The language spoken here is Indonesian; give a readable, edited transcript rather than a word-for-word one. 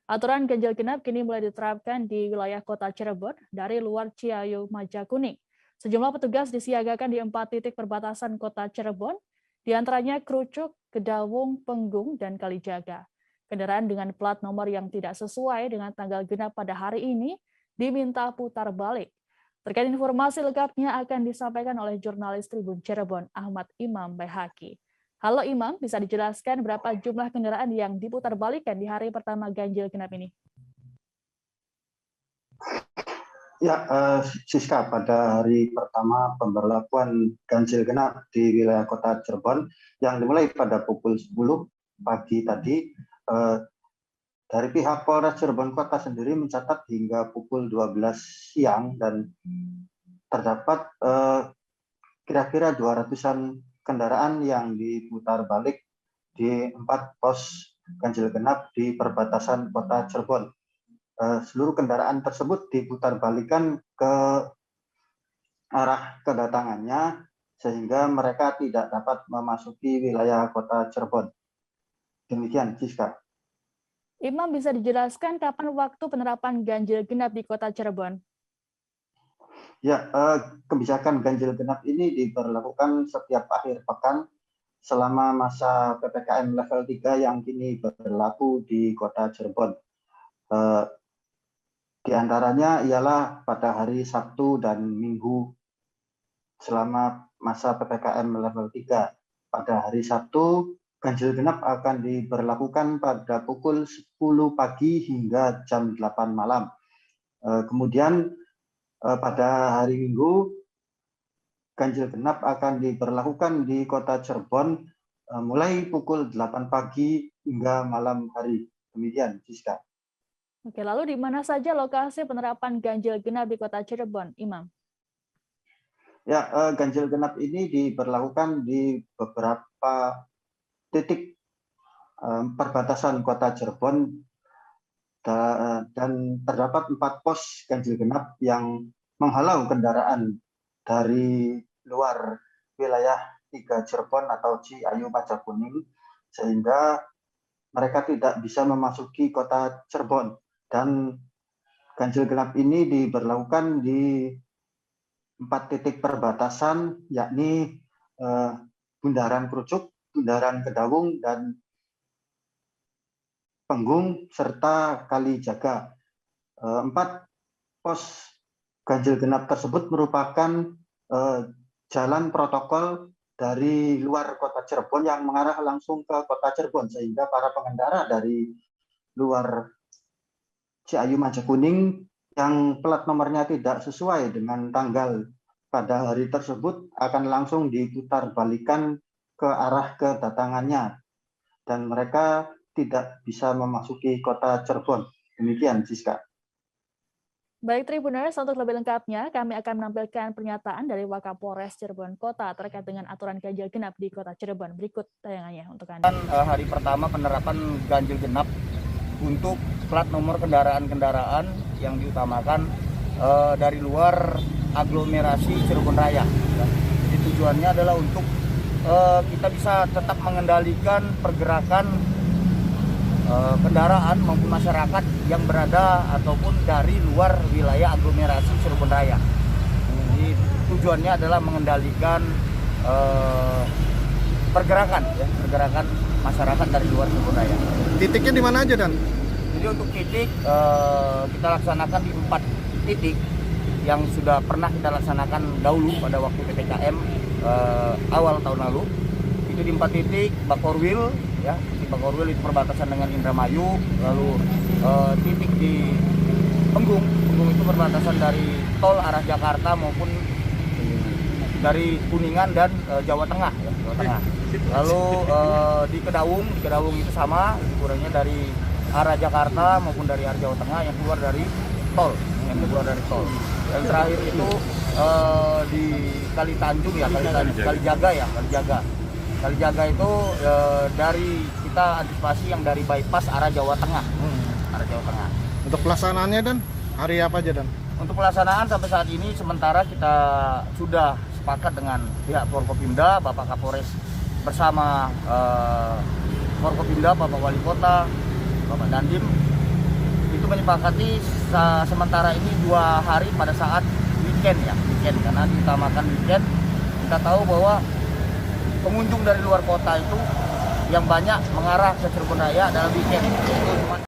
Aturan ganjil genap kini mulai diterapkan di wilayah kota Cirebon dari luar Ciayu Majakuning. Sejumlah petugas disiagakan di 4 titik perbatasan kota Cirebon, diantaranya Krucuk, Kedawung, Penggung, dan Kalijaga. Kendaraan dengan plat nomor yang tidak sesuai dengan tanggal genap pada hari ini diminta putar balik. Terkait informasi lengkapnya akan disampaikan oleh jurnalis Tribun Cirebon, Ahmad Imam Baihaqi. Halo Imam, bisa dijelaskan berapa jumlah kendaraan yang diputarbalikkan di hari pertama ganjil genap ini? Ya, Siska, pada hari pertama pemberlakuan ganjil genap di wilayah kota Cirebon yang dimulai pada pukul 10 pagi tadi, dari pihak Polres Cirebon Kota sendiri mencatat hingga pukul 12 siang dan terdapat kira-kira 200-an kendaraan yang diputar balik di 4 pos ganjil genap di perbatasan kota Cirebon. Seluruh kendaraan tersebut diputarbalikkan ke arah kedatangannya sehingga mereka tidak dapat memasuki wilayah kota Cirebon. Demikian, Siska. Imam, bisa dijelaskan kapan waktu penerapan ganjil genap di kota Cirebon? Ya, kebijakan ganjil genap ini diberlakukan setiap akhir pekan selama masa PPKM level 3 yang kini berlaku di kota Cirebon. Di antaranya ialah pada hari Sabtu dan Minggu selama masa PPKM level 3. Pada hari Sabtu, ganjil genap akan diberlakukan pada pukul 10 pagi hingga jam 8 malam. Kemudian pada hari Minggu, ganjil genap akan diberlakukan di kota Cirebon mulai pukul 8 pagi hingga malam hari. Demikian, Siska. Oke, lalu di mana saja lokasi penerapan ganjil genap di kota Cirebon, Imam? Ya, ganjil genap ini diberlakukan di beberapa titik perbatasan kota Cirebon dan terdapat 4 pos ganjil genap yang menghalau kendaraan dari luar wilayah 3 Cirebon atau Ciayu Majakuning sehingga mereka tidak bisa memasuki kota Cirebon. Dan ganjil genap ini diberlakukan di 4 titik perbatasan, yakni Bundaran Krucuk, Bundaran Kedawung, dan Penggung, serta Kalijaga. 4 pos ganjil genap tersebut merupakan jalan protokol dari luar kota Cirebon yang mengarah langsung ke kota Cirebon, sehingga para pengendara dari luar Ciayu Majakuning yang plat nomornya tidak sesuai dengan tanggal pada hari tersebut akan langsung diputarbalikkan ke arah kedatangannya dan mereka tidak bisa memasuki kota Cirebon. Demikian, Siska. Baik Tribuners, untuk lebih lengkapnya kami akan menampilkan pernyataan dari Wakapolres Cirebon Kota terkait dengan aturan ganjil genap di kota Cirebon. Berikut tayangannya untuk Anda. Hari pertama penerapan ganjil genap untuk plat nomor kendaraan-kendaraan yang diutamakan dari luar aglomerasi Cirebon Raya. Jadi tujuannya adalah untuk kita bisa tetap mengendalikan pergerakan kendaraan maupun masyarakat yang berada ataupun dari luar wilayah aglomerasi Cirebon Raya. Jadi tujuannya adalah mengendalikan pergerakan masyarakat dari luar Cirebon Raya. Titiknya di mana aja, Dan? Jadi untuk titik kita laksanakan di 4 titik yang sudah pernah kita laksanakan dahulu pada waktu PPKM awal tahun lalu. Itu di 4 titik Bakorwil, ya, di Bakorwil itu perbatasan dengan Indramayu, lalu titik di Penggung itu perbatasan dari tol arah Jakarta maupun dari Kuningan dan Jawa Tengah, ya, Jawa Tengah. Lalu di Kedawung itu sama, kurangnya dari arah Jakarta maupun dari arah Jawa Tengah yang keluar dari tol, Yang terakhir itu di Kali Tanjung ya, Kalijaga itu dari kita antisipasi yang dari bypass arah Jawa Tengah. Untuk pelaksanaannya, Dan, hari apa aja, Dan? Untuk pelaksanaan sampai saat ini sementara kita sudah sepakat dengan pihak Forkopimda, Bapak Kapolres bersama Forkopimda, Bapak Wali Kota, Bapak Dandim, itu menyepakati sementara ini 2 hari pada saat weekend karena diutamakan weekend. Kita tahu bahwa pengunjung dari luar kota itu yang banyak mengarah ke Cirebon Raya dalam weekend, yaitu